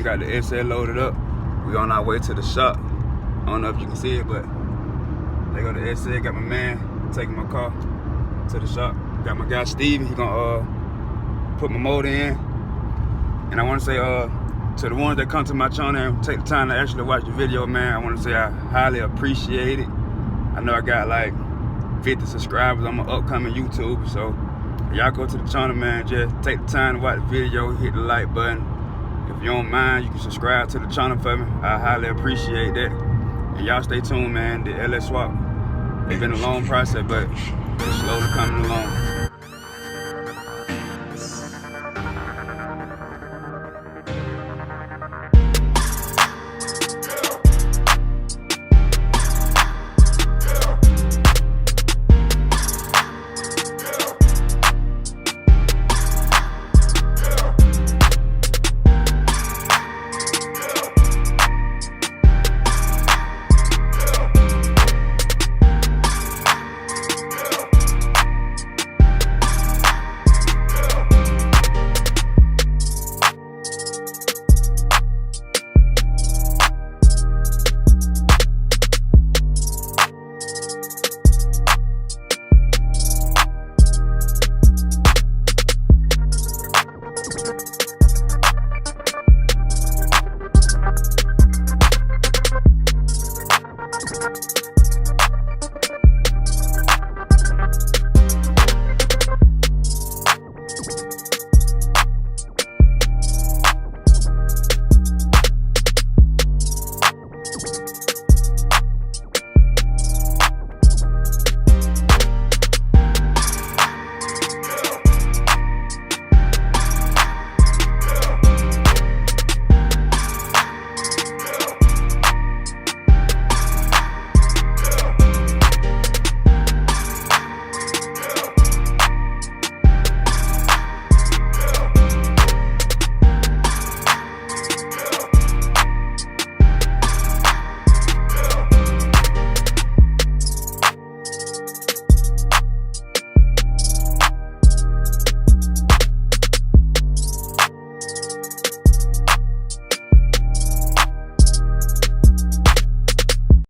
got the SL loaded up. We on our way to the shop. I don't know if you can see it, but they go to SL. Got my man taking my car to the shop. Got my guy Steven. He gonna put my motor in. And I want to say to the ones that come to my channel and take the time to actually watch the video, man, I want to say I highly appreciate it. I know I got like 50 subscribers. I'm an upcoming YouTuber, so y'all go to the channel, man. Just take the time to watch the video, hit the like button. If you don't mind, you can subscribe to the channel for me. I highly appreciate that. And y'all stay tuned, man. The LS swap, it's been a long process, but it's slowly coming along.